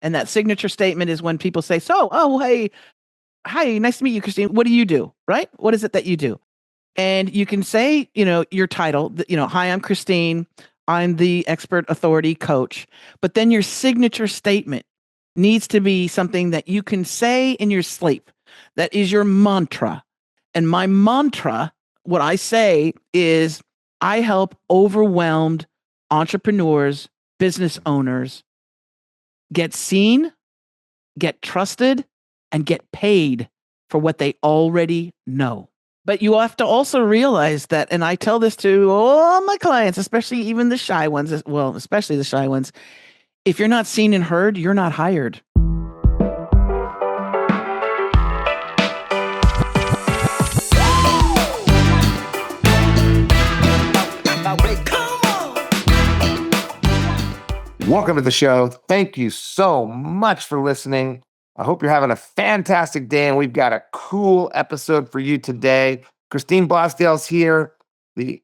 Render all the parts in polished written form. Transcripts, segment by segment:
And that signature statement is when people say, so, oh, hey, hi, nice to meet you, Christine. What do you do? Right? What is it that you do? And you can say, your title, hi, I'm Christine. I'm the expert authority coach. But then your signature statement needs to be something that you can say in your sleep. That is your mantra. And my mantra, what I say is, I help overwhelmed entrepreneurs, business owners get seen, get trusted, and get paid for what they already know. But you have to also realize that, and I tell this to all my clients, especially even the shy ones, well, especially the shy ones, if you're not seen and heard, you're not hired. Welcome to the show. Thank you so much for listening. I hope you're having a fantastic day, and we've got a cool episode for you today. Christine Blosdale's here, the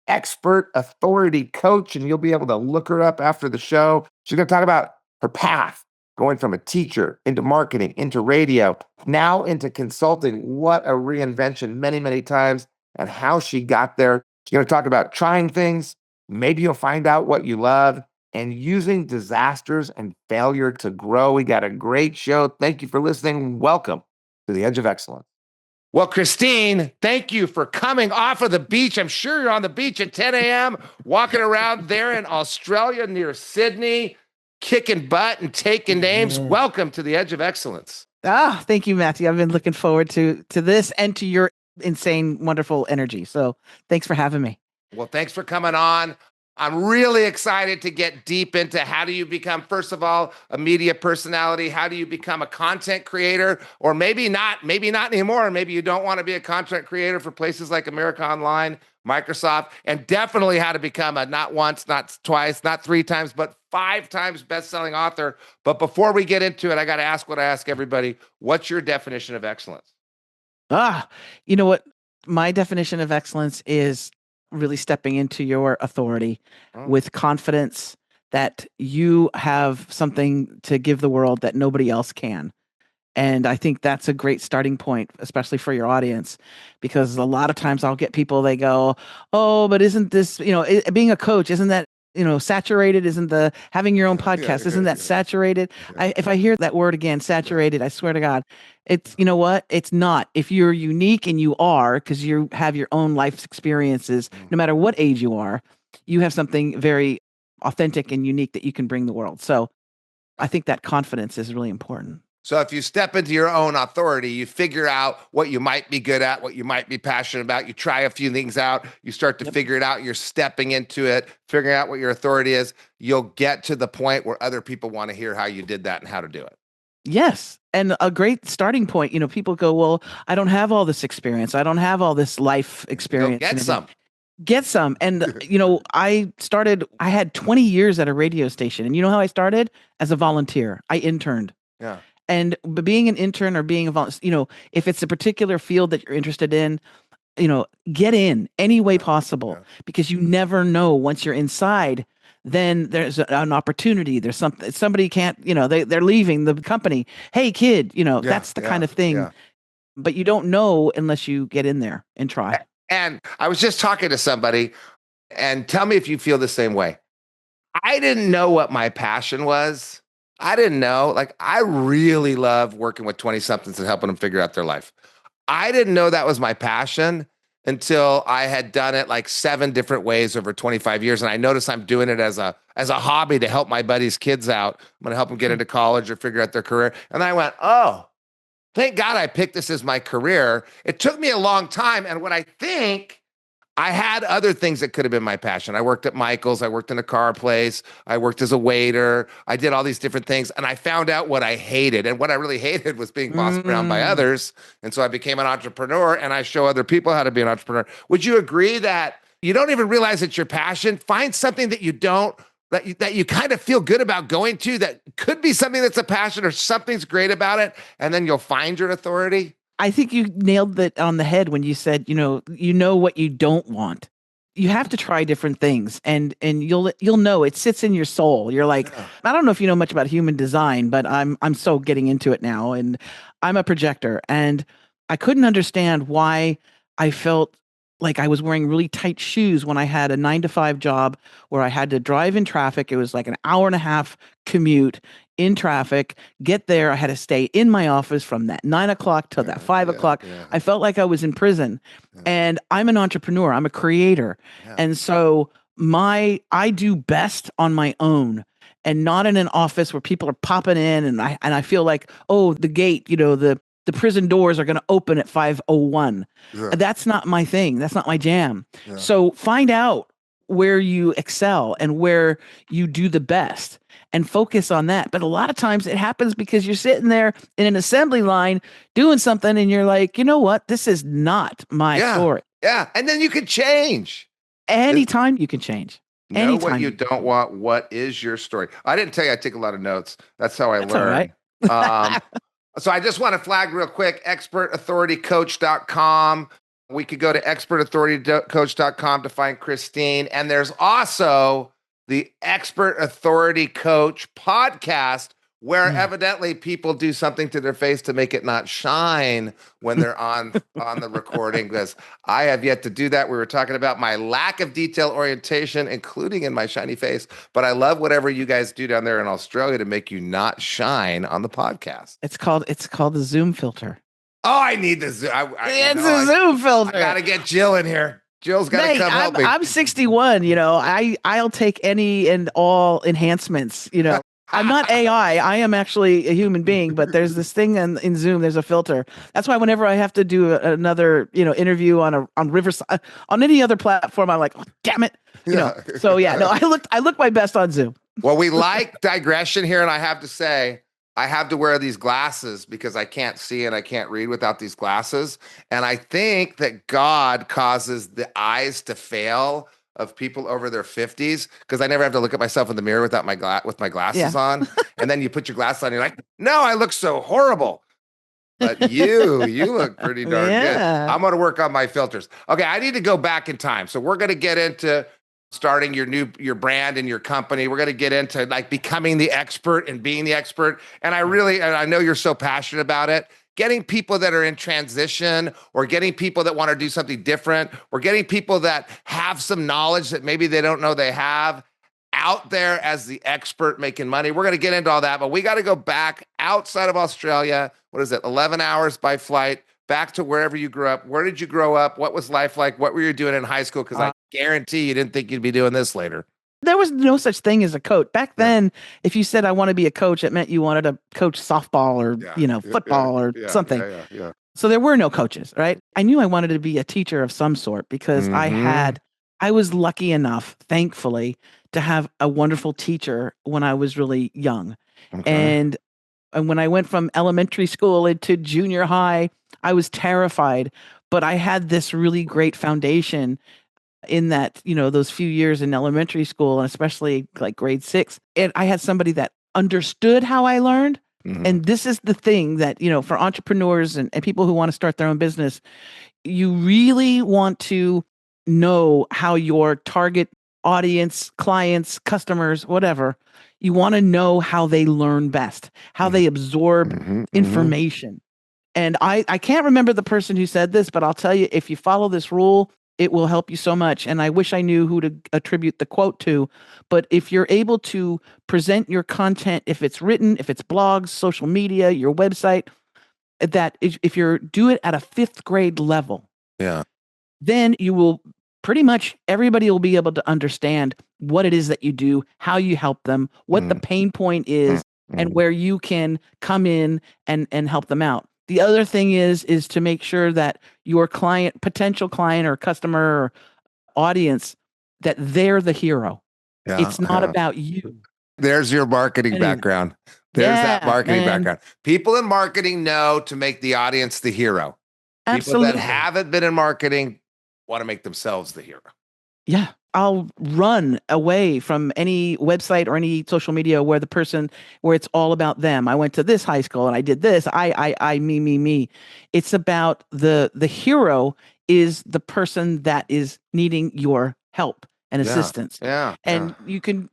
expert authority coach, and you'll be able to look her up after the show. She's going to talk about her path, going from a teacher into marketing, into radio, now into consulting. What a reinvention many, many times, and how she got there. She's going to talk about trying things. Maybe you'll find out what you love, and using disasters and failure to grow. We got a great show. Thank you for listening. Welcome to the Edge of Excellence. Well, Christine, thank you for coming off of the beach. I'm sure you're on the beach at 10 a.m., walking around there in Australia near Sydney, kicking butt and taking names. Welcome to the Edge of Excellence. Thank you, Matthew. I've been looking forward to this and to your insane, wonderful energy. So thanks for having me. Well, thanks for coming on. I'm really excited to get deep into how do you become, first of all, a media personality? How do you become a content creator? Or maybe not anymore. Maybe you don't want to be a content creator for places like America Online, Microsoft, and definitely how to become a not once, not twice, not 3 times, but 5 times best-selling author. But before we get into it, I got to ask what I ask everybody. What's your definition of excellence? You know what? My definition of excellence is really stepping into your authority with confidence that you have something to give the world that nobody else can. And I think that's a great starting point, especially for your audience, because a lot of times I'll get people, they go, oh, but isn't this, being a coach, isn't that, saturated? Isn't the having your own podcast, isn't that saturated? If I hear that word again, saturated, I swear to God, it's, you know what? It's not. If you're unique, and you are, because you have your own life experiences, no matter what age you are, you have something very authentic and unique that you can bring the world. So I think that confidence is really important. So if you step into your own authority, you figure out what you might be good at, what you might be passionate about. You try a few things out. You start to figure it out. You're stepping into it, figuring out what your authority is. You'll get to the point where other people want to hear how you did that and how to do it. Yes. And a great starting point, people go, well, I don't have all this experience. I don't have all this life experience. Go get some. And, I had 20 years at a radio station. And you know how I started? As a volunteer. I interned. Yeah. And being an intern or being a volunteer, if it's a particular field that you're interested in, get in any way possible, because you never know once you're inside, then there's an opportunity. There's somebody can't, they're leaving the company. Hey kid, that's the kind of thing, but you don't know unless you get in there and try. And I was just talking to somebody, and tell me if you feel the same way. I didn't know what my passion was. I didn't know. Like, I really love working with 20-somethings and helping them figure out their life. I didn't know that was my passion until I had done it like 7 different ways over 25 years. And I noticed I'm doing it as a hobby to help my buddies' kids out. I'm going to help them get into college or figure out their career. And I went, oh, thank God I picked this as my career. It took me a long time. And what I think, I had other things that could have been my passion. I worked at Michael's. I worked in a car place. I worked as a waiter. I did all these different things. And I found out what I hated. And what I really hated was being bossed around by others. And so I became an entrepreneur, and I show other people how to be an entrepreneur. Would you agree that you don't even realize it's your passion? Find something that that you kind of feel good about going to, that could be something that's a passion or something's great about it, and then you'll find your authority? I think you nailed it on the head when you said, you know what you don't want. you have to try different things, and you'll know it sits in your soul. You're like, Yeah. I don't know if you know much about human design, but I'm so getting into it now, and I'm a projector, and I couldn't understand why I felt like I was wearing really tight shoes when I had a 9 to 5 job where I had to drive in traffic. It was like an hour and a half commute in traffic, get there. I had to stay in my office from that 9 o'clock till that Yeah. 5 o'clock. Yeah. I felt like I was in prison. Yeah. And I'm an entrepreneur, I'm a creator. Yeah. And so I do best on my own and not in an office where people are popping in and I feel like, oh, the gate, the prison doors are going to open at 5:01. Yeah. That's not my thing. That's not my jam. Yeah. So find out where you excel and where you do the best and focus on that. But a lot of times it happens because you're sitting there in an assembly line doing something and you're like, you know what? This is not my story. Yeah. And then you can change. Anytime you can change. Know what you don't want. What is your story? I didn't tell you I take a lot of notes. That's how I learn. Right. So I just want to flag real quick, expertauthoritycoach.com. We could go to expertauthoritycoach.com to find Christine. And there's also the Expert Authority Coach podcast, where evidently people do something to their face to make it not shine when they're on the recording, because I have yet to do that. We were talking about my lack of detail orientation, including in my shiny face, but I love whatever you guys do down there in Australia to make you not shine on the podcast. It's called the Zoom filter. Oh, I need the Zoom. It's a Zoom filter. I got to get Jill in here. Jill's got to come help me. I'm 61, I'll take any and all enhancements, I'm not AI. I am actually a human being, but there's this thing in Zoom. There's a filter. That's why whenever I have to do another, interview on Riverside, on any other platform, I'm like, oh, damn it, So yeah, no, I look my best on Zoom. Well, we like digression here, and I have to say, I have to wear these glasses because I can't see and I can't read without these glasses. And I think that God causes the eyes to fail of people over their 50s, because I never have to look at myself in the mirror without with my glasses on. And then you put your glasses on, you're like, no, I look so horrible. But you look pretty darn good. I'm going to work on my filters. Okay, I need to go back in time. So we're going to get into starting your brand and your company. We're going to get into like becoming the expert and being the expert. And I know you're so passionate about it. Getting people that are in transition, or getting people that want to do something different, or getting people that have some knowledge that maybe they don't know they have out there as the expert making money. We're going to get into all that, but we got to go back outside of Australia. What is it? 11 hours by flight back to wherever you grew up. Where did you grow up? What was life like? What were you doing in high school? Because I guarantee you didn't think you'd be doing this later. There was no such thing as a coach. Back then, if you said, I want to be a coach, it meant you wanted to coach softball or, football or something. So there were no coaches, right? I knew I wanted to be a teacher of some sort because I was lucky enough, thankfully, to have a wonderful teacher when I was really young. Okay. And when I went from elementary school into junior high, I was terrified, but I had this really great foundation in that, those few years in elementary school, and especially like grade 6. And I had somebody that understood how I learned. Mm-hmm. And this is the thing that, for entrepreneurs and people who want to start their own business, you really want to know how your target audience, clients, customers, whatever, you want to know how they learn best, how they absorb information. And I can't remember the person who said this, but I'll tell you, if you follow this rule, it will help you so much. And I wish I knew who to attribute the quote to, but if you're able to present your content, if it's written, if it's blogs, social media, your website, that if you do it at a 5th grade level, then you will pretty much everybody will be able to understand what it is that you do, how you help them, what the pain point is, and where you can come in and help them out. The other thing is to make sure that your potential client or customer or audience, that they're the hero. Yeah, it's not about you. There's your marketing background. There's that marketing background. People in marketing know to make the audience the hero. Absolutely. People that haven't been in marketing want to make themselves the hero. Yeah. I'll run away from any website or any social media where it's all about them. I went to this high school and I did this. I, me. It's about the hero is the person that is needing your help and Yeah. assistance. Yeah. Yeah. And you can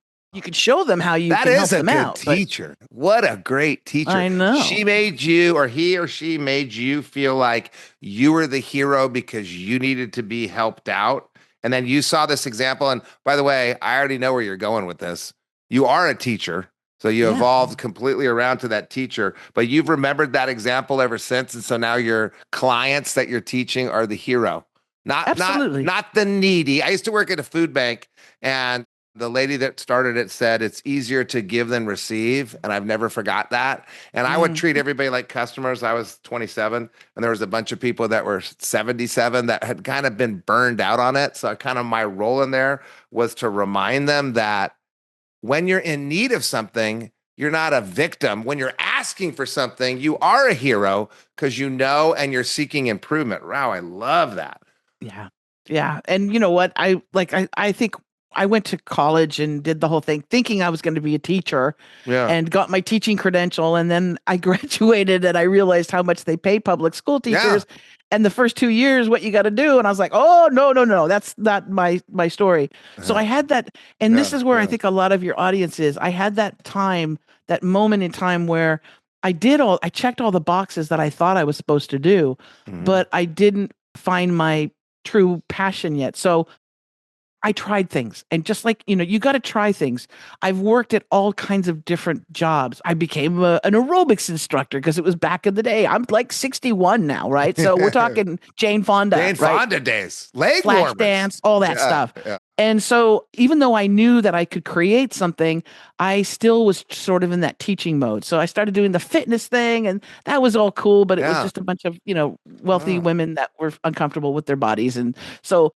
show them how you That can help is a them good out. But teacher. What a great teacher. I know. She made you, or he or she made you feel like you were the hero because you needed to be helped out. And then you saw this example. And by the way, I already know where you're going with this. You are a teacher. So you Yeah, evolved completely around to that teacher, but you've remembered that example ever since. And so now your clients that you're teaching are the hero, absolutely. not the needy. I used to work at a food bank, and the lady that started it said it's easier to give than receive. And I've never forgot that. And I would Mm, treat everybody like customers. I was 27, and there was a bunch of people that were 77 that had kind of been burned out on it. So kind of my role in there was to remind them that when you're in need of something, you're not a victim. When you're asking for something, you are a hero because you know and you're seeking improvement. Wow, I love that. yeah. Yeah. And you know what? I think I went to college and did the whole thing thinking I was going to be a teacher Yeah. and got my teaching credential. And then I graduated and I realized how much they pay public school Yeah. teachers. And the first 2 years, what you got to do. And I was like, oh, no, no, no, that's not my story. So Yeah. I had that. And this Yeah. is where I Yeah. think a lot of your audience is. I had that time, that moment in time where I checked all the boxes that I thought I was supposed to do, Mhm. but I didn't find my true passion yet. So I tried things. And just like, you got to try things. I've worked at all kinds of different jobs. I became an aerobics instructor because it was back in the day. I'm like 61 now, right? So we're talking Jane Fonda, Jane right? Fonda days, leg Flash warmers. dance, all that Yeah. stuff. Yeah. And so even though I knew that I could create something, I still was sort of in that teaching mode. So I started doing the fitness thing and that was all cool, but it was Yeah. just a bunch of, wealthy Oh. women that were uncomfortable with their bodies. And so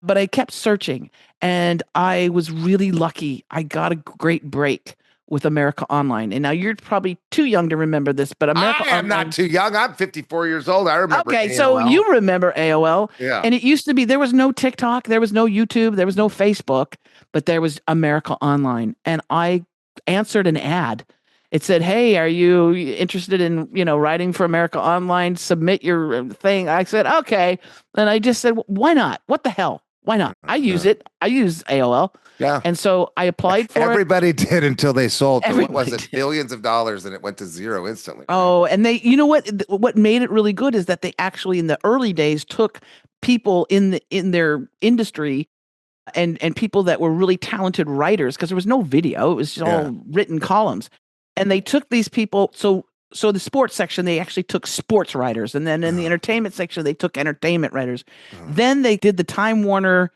but I kept searching and I was really lucky. I got a great break with America Online. And now you're probably too young to remember this, but I America am not Online. too young. I'm 54 years old. I remember Okay, so AOL. you remember AOL. Yeah. And it used to be there was no TikTok, there was no YouTube, there was no Facebook, but there was America Online. And I answered an ad. It said, "Hey, are you interested in, writing for America Online? Submit your thing." I said, "Okay." And I just said, "Why not? What the hell? Why not? I use Yeah. it. I use AOL." Yeah. And so I applied for it. Everybody did until they sold for what was Everybody it, did. billions of dollars, and it went to zero instantly, right? Oh, and you know what? What made it really good is that they actually, in the early days, took people in their industry and people that were really talented writers because there was no video; it was Yeah. all written columns, and they took these people. So the sports section, they actually took sports writers, and then in the Uh, entertainment section, they took entertainment writers. uh, Then they did the Time Warner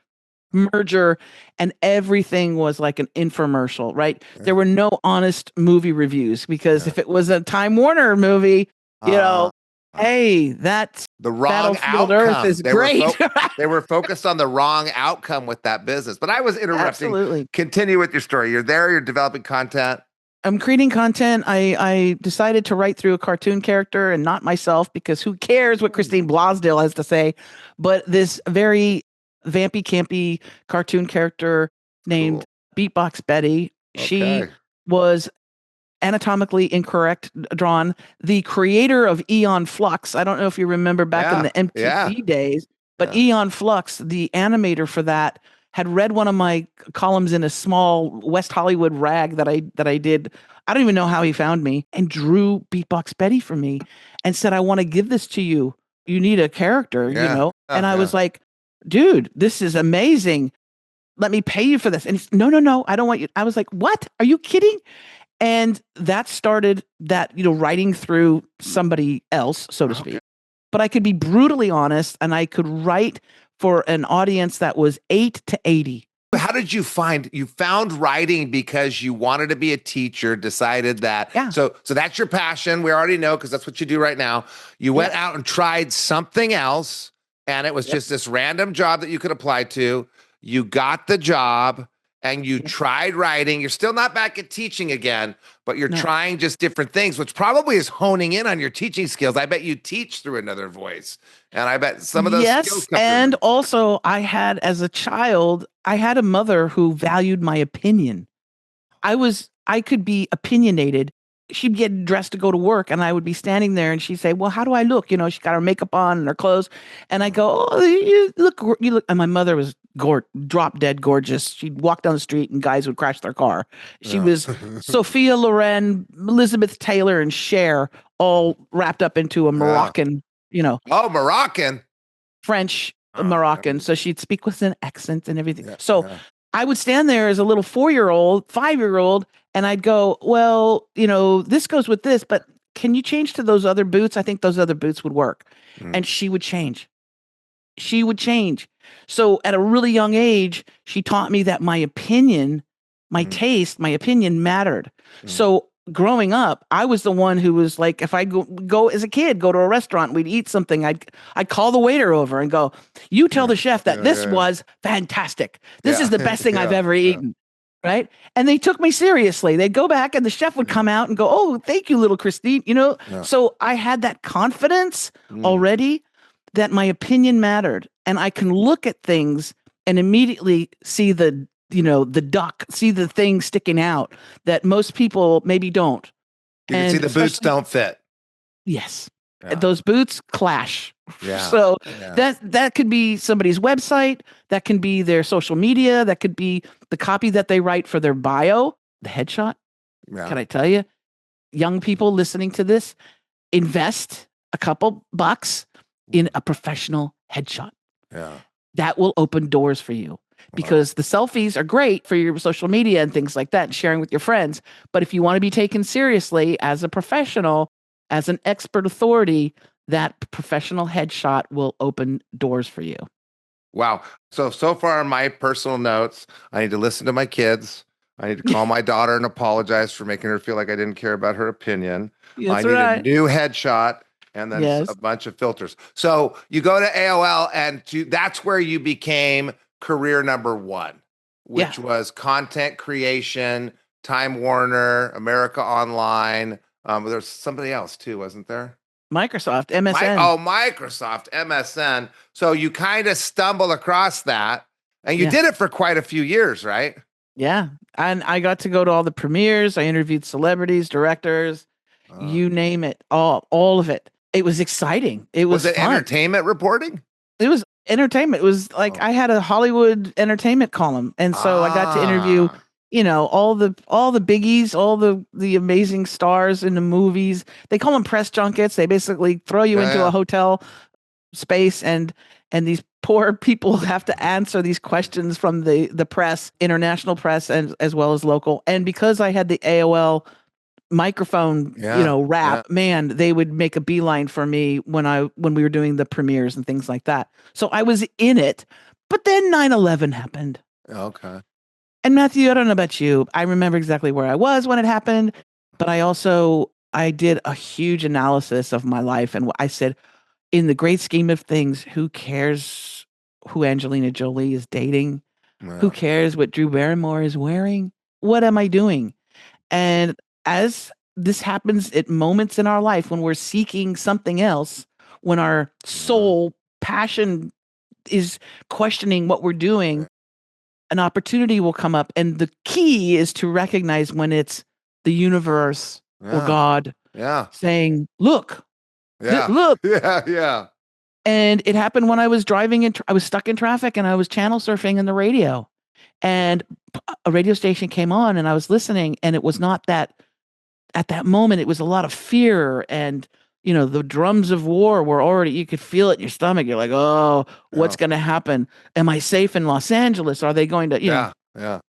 merger and everything was like an infomercial, right? There yeah. were no honest movie reviews because Yeah. if it was a Time Warner movie, you Uh, know, uh, hey, that's the wrong Battlefield Earth outcome. is great. They were focused on the wrong outcome with that business. But I was interrupting. Absolutely. Continue with your story. You're there. You're developing content. I'm creating content. I decided to write through a cartoon character and not myself because who cares what Christine Blosdale has to say? But this very vampy, campy cartoon character named Cool. Beatbox Betty. She Okay. was anatomically incorrect drawn. The creator of Eon Flux, I don't know if you remember back in Yeah. the Yeah. MTV days, but Yeah. Eon Flux, the animator for that, had read one of my columns in a small West Hollywood rag that I did. I don't even know how he found me and drew Beatbox Betty for me and said, "I want to give this to you. You need a character, you Yeah. know?" And I Yeah. was like, "Dude, this is amazing. Let me pay you for this." And he's, "No, no, no, I don't want you." I was like, "What? Are you kidding?" And that started that, writing through somebody else, so to Okay. speak. But I could be brutally honest and I could write for an audience that was 8 to 80. How did you found writing because you wanted to be a teacher, decided that Yeah. so that's your passion. We already know because that's what you do right now. You went Yep. out and tried something else, and it was Yep. just this random job that you could apply to. You got the job and you Yep. tried writing. You're still not back at teaching again, but you're No. trying just different things, which probably is honing in on your teaching skills. I bet you teach through another voice. And I bet some of those skills Yes. come And through. also, as a child, I had a mother who valued my opinion. I could be opinionated, she'd get dressed to go to work, and I would be standing there, and she'd say, "Well, how do I look?" She got her makeup on and her clothes, and I go, "Oh, you look." And my mother was drop dead gorgeous. She'd walk down the street, and guys would crash their car. She Yeah. was Sophia Loren, Elizabeth Taylor, and Cher, all wrapped up into a Yeah. Moroccan, Oh, Moroccan. French Oh, Moroccan. So she'd speak with an accent and everything. yeah, So yeah. I would stand there as a little 4-year-old, 5-year-old, and I'd go, "Well, this goes with this, but can you change to those other boots? I think those other boots would work." Mm, And she would change. She would change. So at a really young age, she taught me that my opinion, my mm, taste, my opinion mattered. mm. So growing up, I was the one who was like, if I go as a kid, go to a restaurant, we'd eat something, I'd call the waiter over and go, "You tell Yeah, the chef that yeah, this yeah, was fantastic. This yeah, is the best thing I've yeah, ever yeah. eaten." Right. And they took me seriously. They'd go back and the chef would Yeah, come out and go, "Oh, thank you, little Christine." yeah. So I had that confidence Mm, already that my opinion mattered, and I can look at things and immediately see the duck, see the thing sticking out that most people maybe don't. you can see And the boots especially, don't fit. yes, Yeah, those boots clash. yeah, So yeah. that could be somebody's website, that can be their social media, that could be the copy that they write for their bio, the headshot. Yeah. Can I tell you, young people listening to this, invest a couple bucks in a professional headshot. Yeah. That will open doors for you, Wow. because the selfies are great for your social media and things like that, and sharing with your friends. But if you want to be taken seriously as a professional, as an expert authority, that professional headshot will open doors for you. Wow. So far in my personal notes, I need to listen to my kids. I need to call my daughter and apologize for making her feel like I didn't care about her opinion. I That's need a right. new headshot and then a Yes. bunch of filters. So you go to AOL and that's where you became career number one, Yeah. which was content creation, Time Warner, America Online. There's somebody else too, wasn't there? Microsoft, MSN. Microsoft, MSN. So you kind of stumble across that, and you Yeah. did it for quite a few years, right? Yeah. And I got to go to all the premieres. I interviewed celebrities, directors, Uh, you name it, all of it. It was exciting. It was was it fun. entertainment reporting? It was entertainment. It was like Oh. I had a Hollywood entertainment column, and so I got to interview, Ah, all the biggies, all the amazing stars in the movies. They call them press junkets. They basically throw you yeah, into a yeah. hotel space, and these poor people have to answer these questions from the press, international press, and as well as local. And because I had the AOL microphone, Yeah, rap, yeah. man, they would make a beeline for me when we were doing the premieres and things like that. So I was in it, but then 9/11 happened. Okay. And Matthew, I don't know about you. I remember exactly where I was when it happened, but I did a huge analysis of my life, and I said, in the great scheme of things, who cares who Angelina Jolie is dating? Who Yeah. cares what Drew Barrymore is wearing? What am I doing? And as this happens at moments in our life when we're seeking something else, when our Yeah. soul passion is questioning what we're doing, an opportunity will come up. And the key is to recognize when it's the universe or Yeah. God Yeah. saying, "Look, Yeah. look." Yeah. Yeah. And it happened when I was I was stuck in traffic and I was channel surfing in the radio. And a radio station came on and I was listening, and it was not that at that moment, it was a lot of fear, and the drums of war were already, you could feel it in your stomach. You're like, "Oh, what's Yeah. going to happen? Am I safe in Los Angeles? Are they going to, Yeah. Yeah.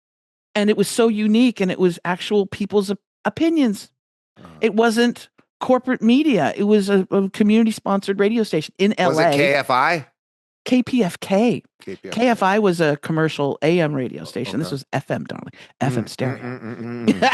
and it was so unique, and it was actual people's opinions. Uh, It wasn't corporate media. It was a community sponsored radio station in was it LA. KFI? KPFK. KPFI. KFI was a commercial AM radio station. This Okay. was FM, darling. FM Mm, mm, stereo. mm, mm,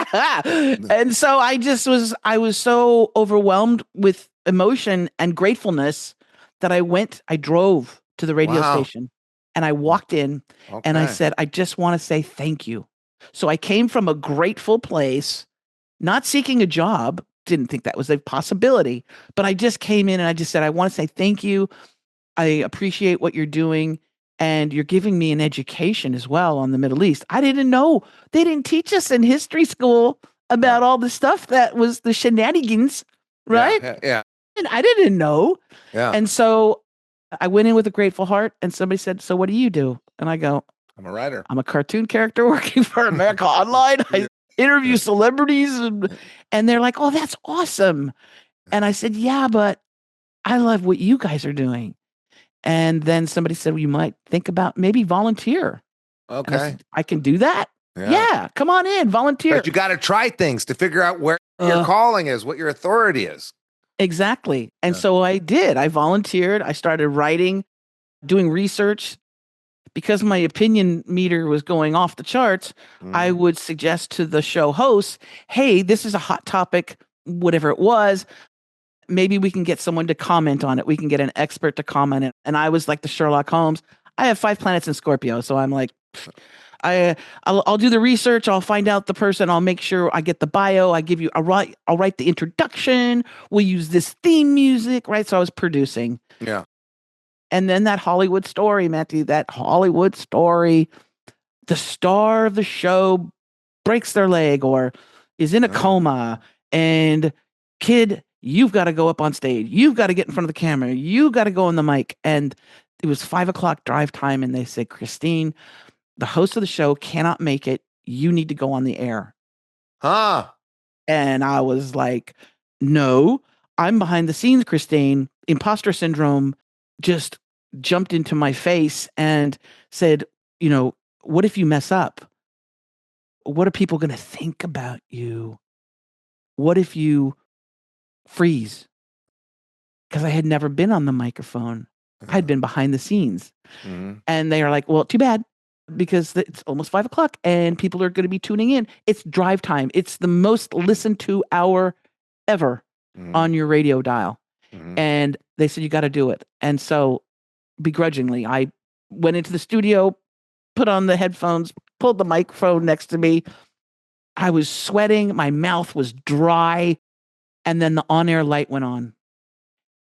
mm. And so I was so overwhelmed with emotion and gratefulness that I drove to the radio Wow. station, and I walked in and I Okay. said, "I just want to say thank you." So I came from a grateful place, not seeking a job, didn't think that was a possibility, but I just came in and I just said, "I want to say thank you. I appreciate what you're doing, and you're giving me an education as well on the Middle East." I didn't know. They didn't teach us in history school about all the stuff that was the shenanigans, right? Yeah. And I didn't know. Yeah. And so I went in with a grateful heart, and somebody said, "So what do you do?" And I go, I'm a writer. "I'm a cartoon character working for America Online. I interview celebrities." And they're like, "Oh, that's awesome." And I said, "Yeah, but I love what you guys are doing." And then somebody said, "Well, you might think about maybe volunteer." And I Okay. said, "I can do that? Yeah, come on in, volunteer." But you got to try things to figure out where your calling is, what your authority is. Exactly. And so I did. I volunteered. I started writing, doing research. Because my opinion meter was going off the charts, I would suggest to the show hosts, "Hey, this is a hot topic, whatever it was. Maybe we can get someone to comment on it. We can get an expert to comment it." And I was like the Sherlock Holmes. I have 5 planets in Scorpio, so I'm like, I'll do the research. I'll find out the person. I'll make sure I get the bio. I'll write the introduction. We'll use this theme music, right? So I was producing. Yeah. And then that Hollywood story, Matthew, that Hollywood story, the star of the show breaks their leg or is in a coma, and kid, you've got to go up on stage. You've got to get in front of the camera. You got to go on the mic. And it was 5:00 drive time. And they said, "Christine, the host of the show cannot make it. You need to go on the air." And I was like, "No, I'm behind the scenes, Christine." Imposter syndrome just jumped into my face and said, "What if you mess up? What are people going to think about you? What if you freeze?" Because I had never been on the microphone. I had been behind the scenes. And they are like, "Well, too bad, because it's almost 5:00 and people are going to be tuning in. It's drive time. It's the most listened to hour ever on your radio dial." And they said, "You got to do it." And so begrudgingly, I went into the studio, put on the headphones, pulled the microphone next to me. I was sweating. My mouth was dry. And then the on-air light went on.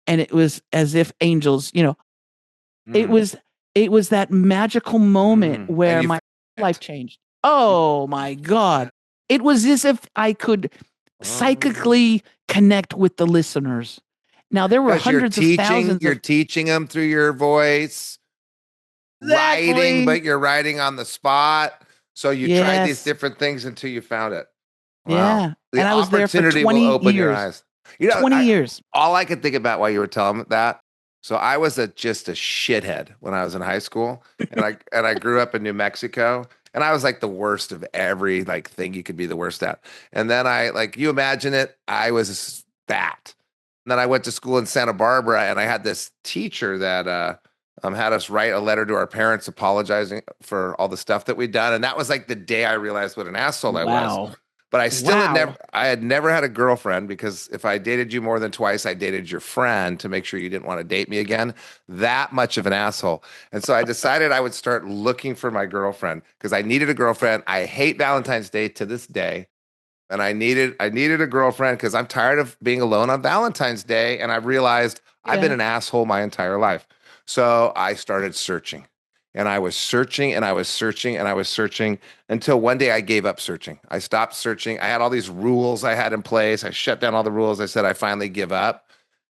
And it was as if angels, it was that magical moment where my life changed. Oh my God. It was as if I could psychically connect with the listeners. Now there were hundreds of thousands. You're teaching them through your voice, writing, but you're writing on the spot. So you tried these different things until you found it. Wow. Yeah. And I was there for 20 will open years. Your eyes. 20 years. All I could think about while you were telling me that. So I was just a shithead when I was in high school, and I grew up in New Mexico, and I was like the worst of every thing you could be the worst at. And then you imagine it, I was fat. And then I went to school in Santa Barbara, and I had this teacher that had us write a letter to our parents apologizing for all the stuff that we'd done. And that was like the day I realized what an asshole I was. But I still had never had a girlfriend, because if I dated you more than twice, I dated your friend to make sure you didn't want to date me again. That much of an asshole. And so I decided I would start looking for my girlfriend, because I needed a girlfriend. I hate Valentine's Day to this day. And I needed a girlfriend because I'm tired of being alone on Valentine's Day. And I realized I've been an asshole my entire life. So I started searching, and I was searching, and I was searching, and I was searching, until one day I gave up searching. I stopped searching. I had all these rules I had in place. I shut down all the rules. I said, I finally give up.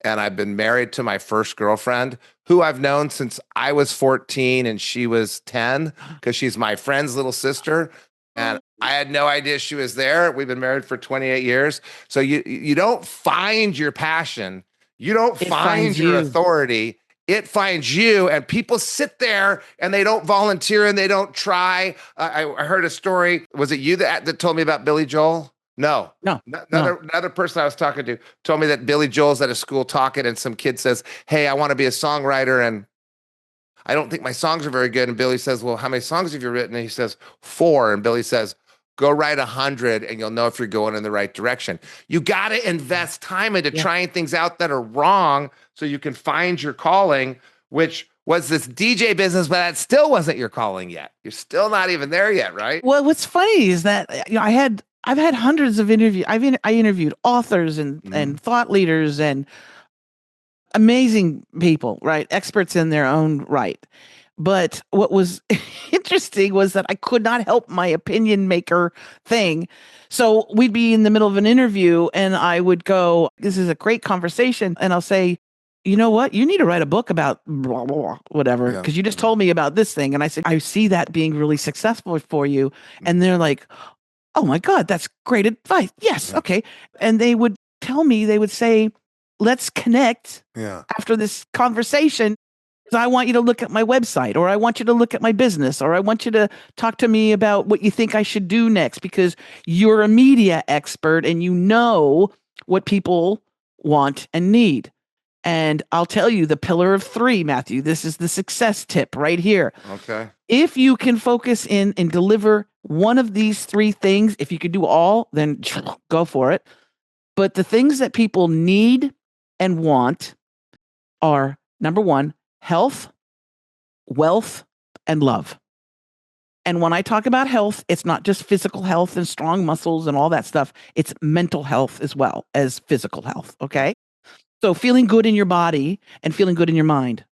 And I've been married to my first girlfriend, who I've known since I was 14 and she was 10, because she's my friend's little sister. And I had no idea she was there. We've been married for 28 years. So you don't find your passion. You don't find your authority. It finds you, and people sit there and they don't volunteer and they don't try. I heard a story. Was it you that told me about Billy Joel? No. Another person I was talking to told me that Billy Joel's at a school talking, and some kid says, "Hey, I want to be a songwriter, and I don't think my songs are very good." And Billy says, "Well, how many songs have you written?" And he says, 4. And Billy says, "Go write 100 and you'll know if you're going in the right direction." You got to invest time into trying things out that are wrong so you can find your calling, which was this DJ business, but that still wasn't your calling yet. You're still not even there yet, right? Well, what's funny is that I've had hundreds of interviews. I interviewed authors and thought leaders and amazing people, right? Experts in their own right. But what was interesting was that I could not help my opinion maker thing. So we'd be in the middle of an interview and I would go, this is a great conversation. And I'll say, you know what? You need to write a book about blah, blah, blah, whatever, Yeah. because you just told me about this thing. And I said, I see that being really successful for you. And they're like, oh my God, that's great advice. Yes. Yeah. Okay. And they would tell me, they would say, let's connect Yeah. after this conversation. I want you to look at my website, or I want you to look at my business, or I want you to talk to me about what you think I should do next, because you're a media expert and you know what people want and need. And I'll tell you the pillar of 3, Matthew. This is the success tip right here. Okay. If you can focus in and deliver one of these 3 things, if you could do all, then go for it. But the things that people need and want are, number 1, health, wealth, and love. And when I talk about health, it's not just physical health and strong muscles and all that stuff. It's mental health as well as physical health. Okay. So feeling good in your body and feeling good in your mind.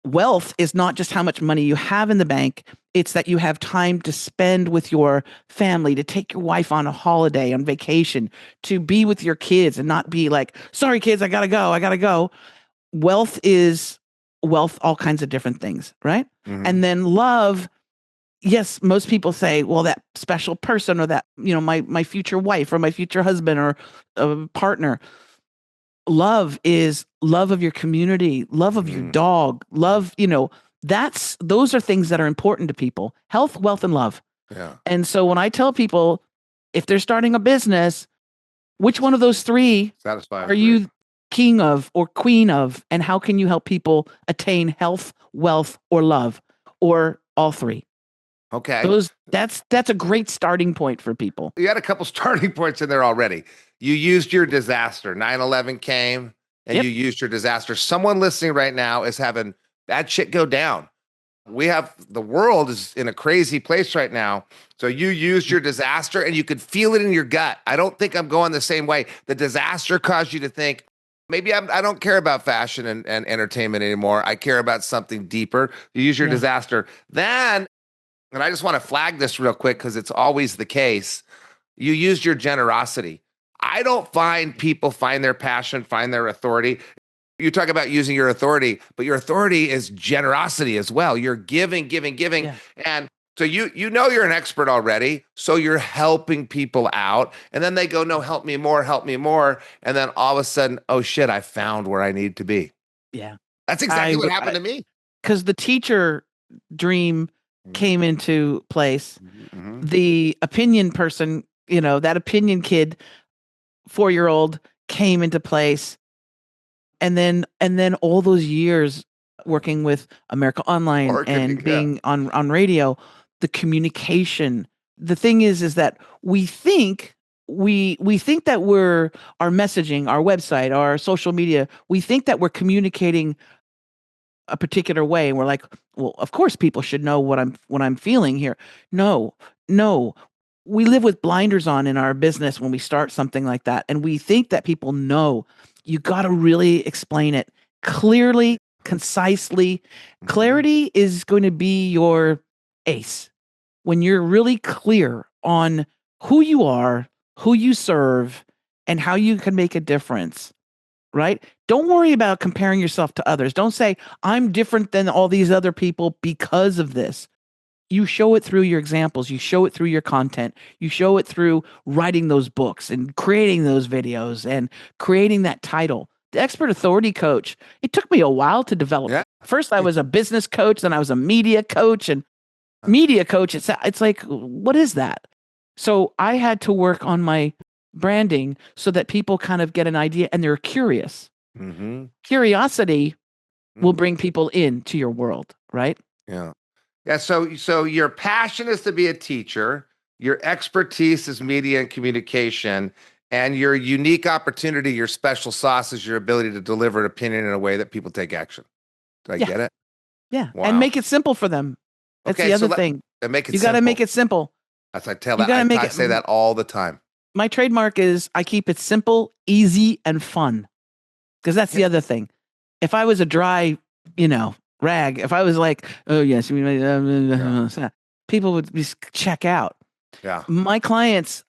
Wealth is not just how much money you have in the bank. It's that you have time to spend with your family, to take your wife on a holiday, on vacation, to be with your kids and not be like, sorry, kids, I got to go. I got to go. Wealth is wealth, all kinds of different things, right? Mhm. And then love, yes, most people say, well, that special person, or that, my future wife or my future husband or a partner. Love is love of your community, love of your dog, love, those are things that are important to people. Health, wealth, and love. Yeah. And so when I tell people, if they're starting a business, which one of those 3 Satisfying. are you king of or queen of, and how can you help people attain health, wealth, or love, or all 3? Okay. That's a great starting point for people. You had a couple starting points in there already. You used your disaster. 9/11 came and Yep. you used your disaster. Someone listening right now is having bad shit go down. The world is in a crazy place right now. So you used your disaster and you could feel it in your gut. I don't think I'm going the same way. The disaster caused you to think, maybe I don't care about fashion and entertainment anymore. I care about something deeper. You use your disaster. Then, and I just want to flag this real quick because it's always the case, you used your generosity. I don't find people find their passion, find their authority. You talk about using your authority, but your authority is generosity as well. You're giving. Yeah. And so you know you're an expert already. So you're helping people out. And then they go, no, help me more, help me more. And then all of a sudden, oh shit, I found where I need to be. Yeah. That's exactly what happened to me. Because the teacher dream came into place. Mm-hmm. The opinion person, that opinion kid, 4-year-old, came into place. And then all those years working with America Online and being on radio, the communication. The thing is that we think that our messaging, our website, our social media, we think that we're communicating a particular way, and we're like, well, of course people should know what I'm feeling here. No. We live with blinders on in our business when we start something like that, and we think that people know. You got to really explain it clearly, concisely. Clarity is going to be your ace. When you're really clear on who you are, who you serve, and how you can make a difference, right? Don't worry about comparing yourself to others. Don't say, I'm different than all these other people because of this. You show it through your examples. You show it through your content. You show it through writing those books and creating those videos and creating that title. The expert authority coach, it took me a while to develop. Yeah. First, I was a business coach, then I was a media coach. And media coach, it's like, what is that? So I had to work on my branding so that people kind of get an idea and they're curious. Mm-hmm. Curiosity will bring people into your world, right? Yeah. Yeah. So your passion is to be a teacher. Your expertise is media and communication. And your unique opportunity, your special sauce is your ability to deliver an opinion in a way that people take action. Did I get it? Yeah. Wow. And make it simple for them. That's the other thing. Make it you got to make it simple. As I say that all the time. My trademark is I keep it simple, easy, and fun. Because that's the other thing. If I was a dry, rag, if I was like, oh yes, people would just check out. Yeah. My clients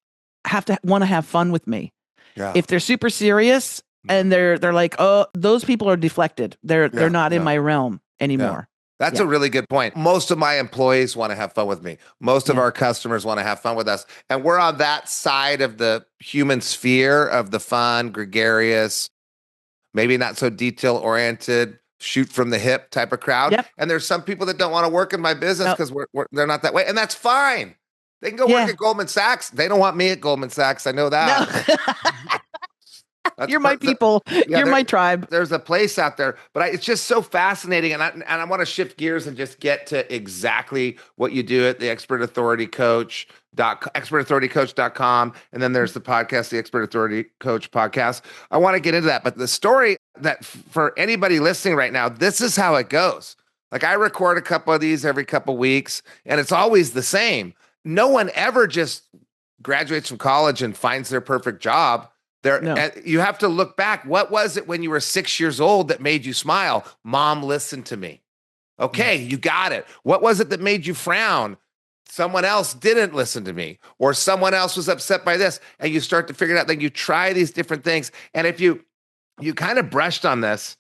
have to want to have fun with me. Yeah. If they're super serious Mhm. and they're like, oh, those people are deflected. They're Yeah. not in Yeah. my realm Yeah. anymore. That's a Yeah. really good point. Most of my employees want to have fun with me. Most of Yeah. our customers want to have fun with us. And we're on that side of the human sphere of the fun, gregarious, maybe not so detail oriented, shoot from the hip type of crowd. Yep. And there's some people that don't want to work in my business No. because they're not that way. And that's fine. They can go work Yeah. at Goldman Sachs. They don't want me at Goldman Sachs. I know No. that. That's You're my people. yeah, You're my tribe. there's a place out there, but it's just so fascinating. And I want to shift gears and just get to exactly what you do at the expertauthoritycoach.com. And then there's the podcast, the Expert Authority Coach podcast. I want to get into that. But the story that for anybody listening right now, this is how it goes. Like I record a couple of these every couple of weeks, and it's always the same. No one ever just graduates from college and finds their perfect job. No. You have to look back. What was it when you were 6 years old that made you smile? Mom listened to me. Okay, you got it. What was it that made you frown? Someone else didn't listen to me, or someone else was upset by this, and you start to figure it out. Then you try these different things, and if you kind of brushed on this,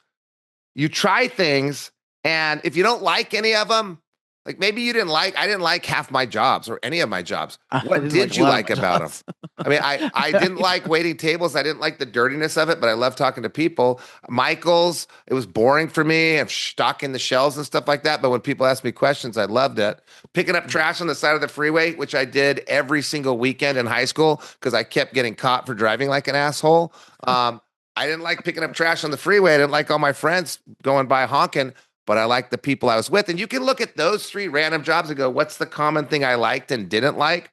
you try things, and if you don't like any of them, like maybe I didn't like half my jobs or any of my jobs. I What didn't did a you lot of like my about them? jobs. I mean, I didn't like waiting tables. I didn't like the dirtiness of it, but I love talking to people. Michael's, it was boring for me of stocking the shelves and stuff like that. But when people asked me questions, I loved it. Picking up trash on the side of the freeway, which I did every single weekend in high school because I kept getting caught for driving like an asshole. I didn't like picking up trash on the freeway. I didn't like all my friends going by honking, but I liked the people I was with. And you can look at those 3 random jobs and go, what's the common thing I liked and didn't like?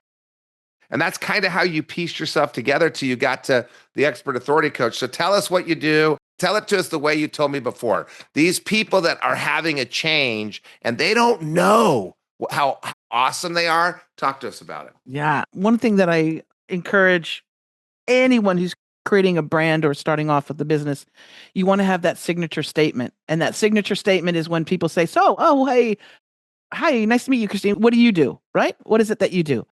And that's kind of how you pieced yourself together till you got to the Expert Authority Coach. So tell us what you do. Tell it to us the way you told me before. These people that are having a change and they don't know how awesome they are, talk to us about it. Yeah. One thing that I encourage anyone who's creating a brand or starting off with the business, you want to have that signature statement. And that signature statement is when people say, so, oh, hey, hi, nice to meet you, Christine. What do you do? Right? What is it that you do?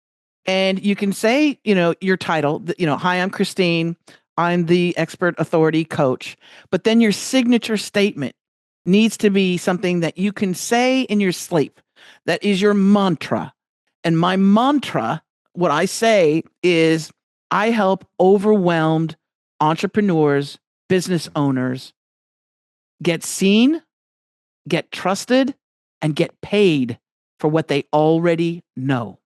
And you can say, your title, hi, I'm Christine. I'm the Expert Authority Coach. But then your signature statement needs to be something that you can say in your sleep. That is your mantra. And my mantra, what I say is, I help overwhelmed entrepreneurs, business owners get seen, get trusted, and get paid for what they already know.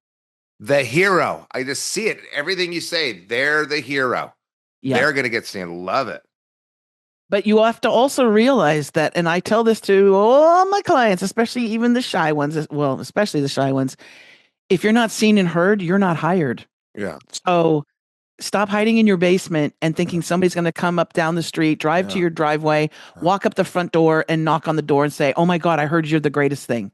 The hero. I just see it. Everything you say, they're the hero. Yeah. They're going to get seen. Love it. But you have to also realize that, and I tell this to all my clients, especially even the shy ones, well, especially the shy ones, if you're not seen and heard, you're not hired. Yeah. So stop hiding in your basement and thinking somebody's going to come up down the street, drive to your driveway, walk up the front door and knock on the door and say, oh my God, I heard you're the greatest thing.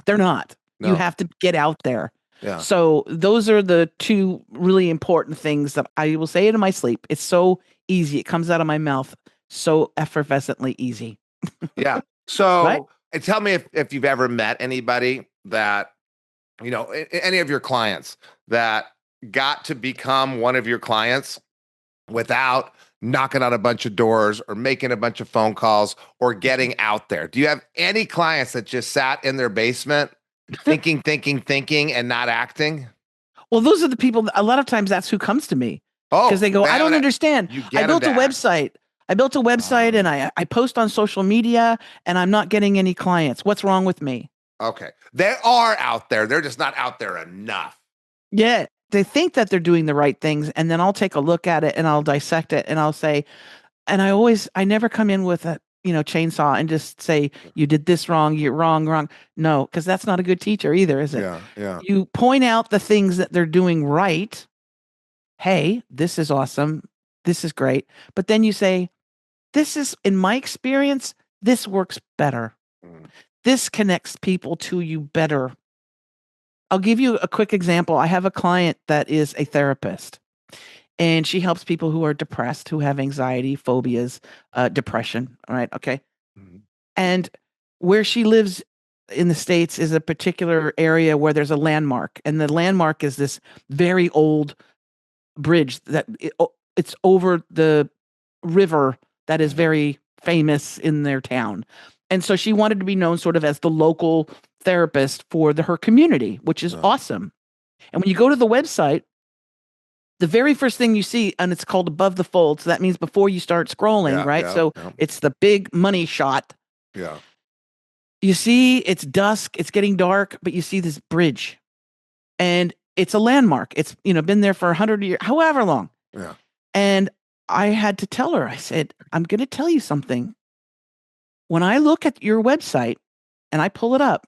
They're not. No. You have to get out there. Yeah. So those are the 2 really important things that I will say it in my sleep. It's so easy. It comes out of my mouth so effervescently easy. Yeah. So Right? and tell me if you've ever met anybody that, any of your clients that got to become one of your clients without knocking on a bunch of doors or making a bunch of phone calls or getting out there. Do you have any clients that just sat in their basement thinking, and not acting? Well, those are the people that, a lot of times that's who comes to me. Oh, Because they go, I don't understand. I built a website. And I post on social media and I'm not getting any clients. What's wrong with me? Okay. They are out there. They're just not out there enough. Yeah. They think that they're doing the right things. And then I'll take a look at it and I'll dissect it and I'll say, and I never come in with a, chainsaw and just say, you did this wrong. You're wrong. No, because that's not a good teacher either, is it? Yeah. Yeah. You point out the things that they're doing right. Hey, this is awesome. This is great. But then you say, this is, in my experience, this works better. This connects people to you better. I'll give you a quick example. I have a client that is a therapist, and she helps people who are depressed, who have anxiety, phobias, depression. All right. Okay. And where she lives in the States is a particular area where there's a landmark, and the landmark is this very old bridge it's over the river that is very famous in their town. And so she wanted to be known sort of as the local therapist for her community, which is awesome. And when you go to the website, the very first thing you see, and it's called above the fold. So that means before you start scrolling, right? So it's the big money shot. Yeah. You see it's dusk, it's getting dark, but you see this bridge. And it's a landmark. It's, been there for 100 years, however long. Yeah. And I had to tell her, I said, I'm going to tell you something. When I look at your website and I pull it up,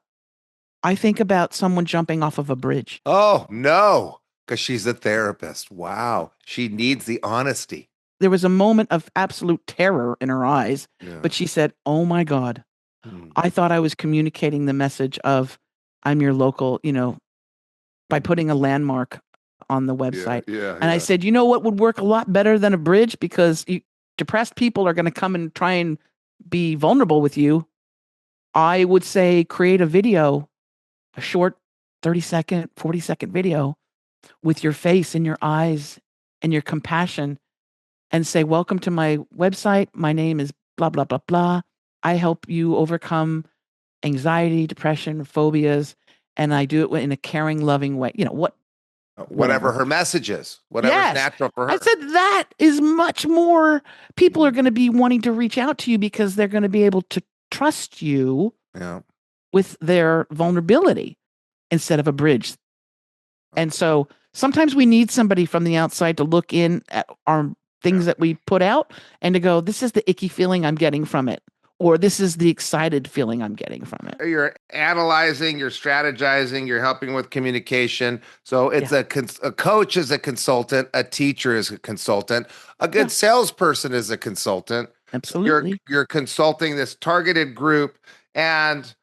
I think about someone jumping off of a bridge. Oh, no. Because she's a therapist. Wow. She needs the honesty. There was a moment of absolute terror in her eyes, but she said, oh my God, I thought I was communicating the message of I'm your local, by putting a landmark on the website. I said, you know what would work a lot better than a bridge? Because depressed people are going to come and try and be vulnerable with you. I would say create a video, a short 30-second, 40-second video with your face and your eyes and your compassion, and say, welcome to my website. My name is blah, blah, blah, blah. I help you overcome anxiety, depression, phobias, and I do it in a caring, loving way. Whatever her message is, whatever's natural for her. I said that is much more. People are going to be wanting to reach out to you because they're going to be able to trust you with their vulnerability instead of a bridge. And so sometimes we need somebody from the outside to look in at our things that we put out and to go, this is the icky feeling I'm getting from it. Or this is the excited feeling I'm getting from it. You're analyzing, you're strategizing, you're helping with communication. So it's a coach is a consultant, a teacher is a consultant, a good salesperson is a consultant. Absolutely. You're consulting this targeted group, and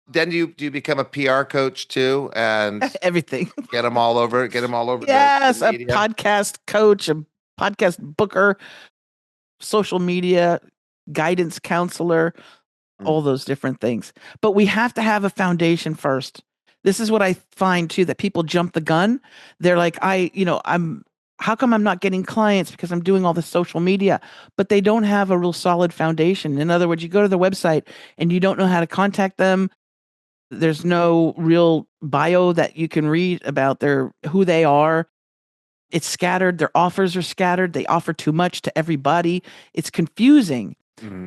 then do you become a PR coach too, and everything. Get them all over. Yes, a podcast coach, a podcast booker, social media guidance counselor, all those different things. But we have to have a foundation first. This is what I find too, that people jump the gun. They're like, how come I'm not getting clients? Because I'm doing all this social media, but they don't have a real solid foundation. In other words, you go to the website and you don't know how to contact them. There's no real bio that you can read about who they are. It's scattered. Their offers are scattered. They offer too much to everybody. It's confusing.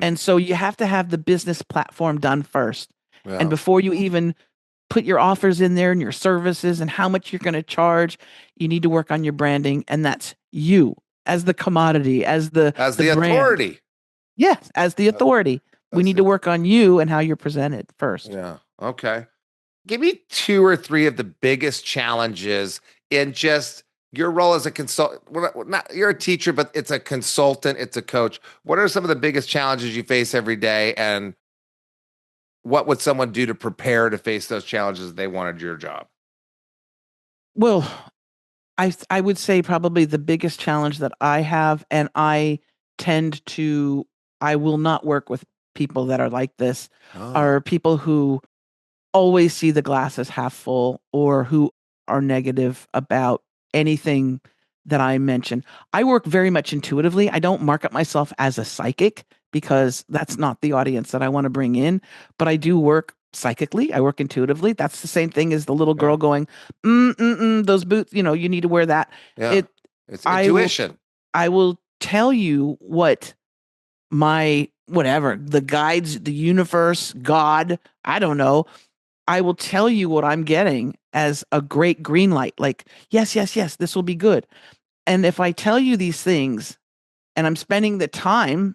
And so you have to have the business platform done first. And before you even put your offers in there and your services and how much you're going to charge, you need to work on your branding. And that's you as the commodity, as the authority. Yes, as the authority. We need to work on you and how you're presented first. Yeah. Okay. Give me 2 or 3 of the biggest challenges in just your role as a consultant. You're a teacher, but it's a consultant, it's a coach. What are some of the biggest challenges you face every day, and what would someone do to prepare to face those challenges if they wanted your job? Well, I would say probably the biggest challenge that I have, and I will not work with people that are like this, are people who always see the glass as half full, or who are negative about anything that I mention. I work very much intuitively. I don't market myself as a psychic because that's not the audience that I want to bring in, but I do work psychically. I work intuitively. That's the same thing as the little girl going, those boots, you need to wear that. Yeah. It's intuition. I will tell you what the guides, the universe, God, I don't know. I will tell you what I'm getting as a great green light. Like, yes, this will be good. And if I tell you these things, and I'm spending the time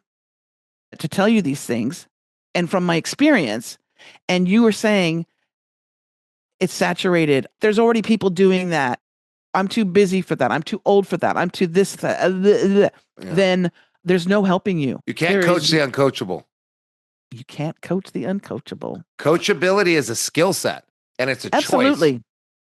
to tell you these things, and from my experience, and you were saying it's saturated, there's already people doing that. I'm too busy for that. I'm too old for that. I'm too this, then there's no helping you. You can't coach the uncoachable. You can't coach the uncoachable. Coachability is a skill set, and it's a choice.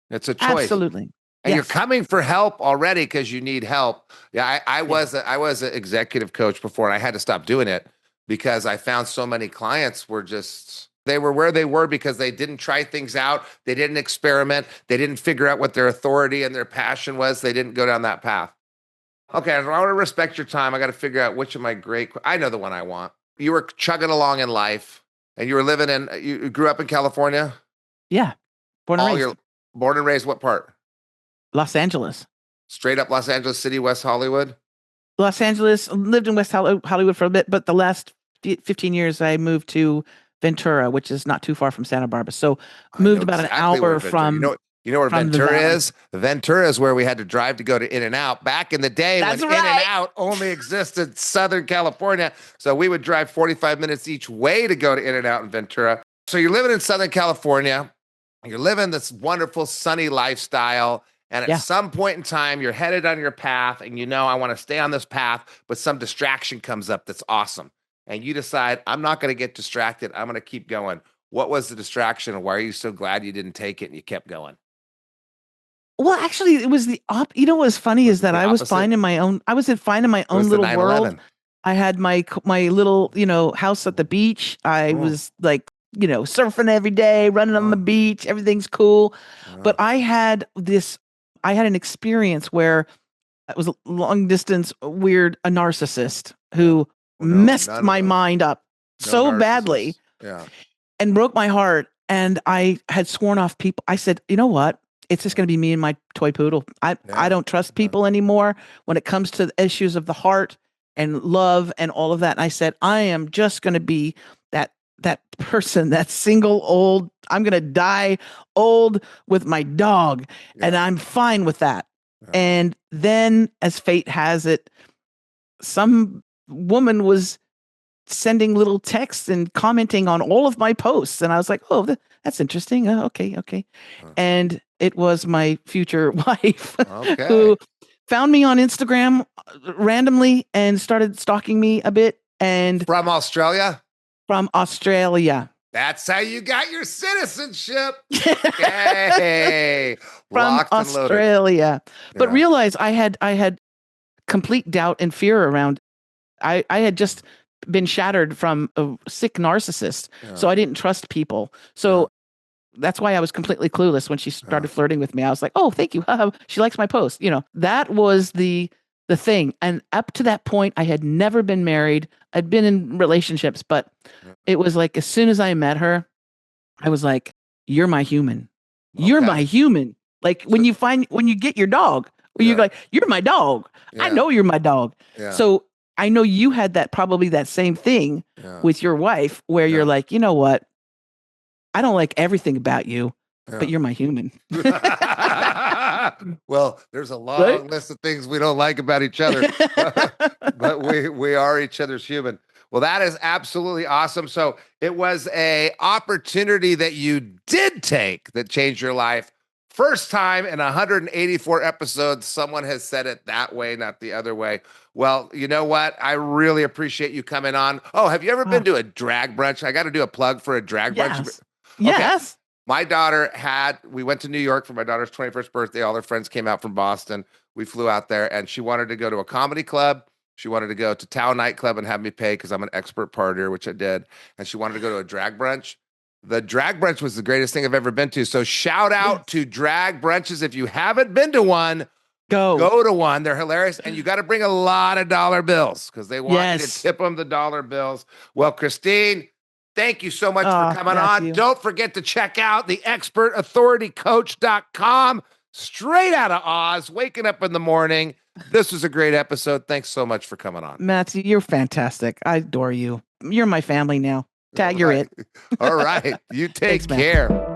It's a choice. Absolutely. And you're coming for help already because you need help. Yeah, I was an executive coach before, and I had to stop doing it because I found so many clients were just They were where they were because they didn't try things out. They didn't experiment. They didn't figure out what their authority and their passion was. They didn't go down that path. Okay, I want to respect your time. I got to figure out which of my I know the one I want. You were chugging along in life and you were you grew up in California? Yeah. Born and raised. Born and raised what part? Los Angeles. Straight up Los Angeles City, West Hollywood? Los Angeles, lived in West Hollywood for a bit, but the last 15 years I moved to Ventura, which is not too far from Santa Barbara. So moved about an hour from. You know where Ventura is? Ventura is where we had to drive to go to In-N-Out. Back in the day when In-N-Out only existed in Southern California. So we would drive 45 minutes each way to go to In-N-Out in Ventura. So you're living in Southern California. You're living this wonderful sunny lifestyle. And at some point in time, you're headed on your path and I want to stay on this path, but some distraction comes up that's awesome. And you decide, I'm not going to get distracted. I'm going to keep going. What was the distraction and why are you so glad you didn't take it and you kept going? Well, actually, it was what's funny is that I was finding my own little world. I had my little, house at the beach. I was like, surfing every day, running on the beach. Everything's cool. But I had an experience where it was a long distance, a narcissist who messed my mind up so badly and broke my heart. And I had sworn off people. I said, you know what? It's just going to be me and my toy poodle. I don't trust people anymore when it comes to the issues of the heart and love and all of that. And I said, I am just going to be that person, that single old, I'm going to die old with my dog. And I'm fine with that. And then as fate has it, some woman was sending little texts and commenting on all of my posts. And I was like, oh, that's interesting. Okay. And it was my future wife who found me on Instagram randomly and started stalking me a bit. And from Australia? From Australia. That's how you got your citizenship. Okay. From Australia. But realize I had complete doubt and fear around. I had just been shattered from a sick narcissist. So I didn't trust people. So that's why I was completely clueless when she started flirting with me. I was like, oh, thank you. She likes my post. That was the thing. And up to that point, I had never been married. I'd been in relationships, but it was like, as soon as I met her, I was like, you're my human. You're my human. Like when you get your dog, you're like, you're my dog. I know you're my dog. So I know you had probably that same thing with your wife where you're like, you know what? I don't like everything about you, but you're my human. Well, there's a long list of things we don't like about each other, but we are each other's human. Well, that is absolutely awesome. So it was a opportunity that you did take that changed your life. First time in 184 episodes, someone has said it that way, not the other way. Well, you know what? I really appreciate you coming on. Oh, have you ever been to a drag brunch? I got to do a plug for a drag brunch. Okay. Yes. My daughter we went to New York for my daughter's 21st birthday. All her friends came out from Boston. We flew out there and she wanted to go to a comedy club. She wanted to go to Tao nightclub and have me pay because I'm an expert partier, which I did. And she wanted to go to a drag brunch. The drag brunch was the greatest thing I've ever been to. So shout out to drag brunches. If you haven't been to one, go to one. They're hilarious. And you got to bring a lot of dollar bills because they want you to tip them the dollar bills. Well, Christine, thank you so much for coming on. Don't forget to check out the expertauthoritycoach.com. Straight out of Oz, waking up in the morning. This was a great episode. Thanks so much for coming on. Matthew, you're fantastic. I adore you. You're my family now. Tag, you're it. All right. You take care.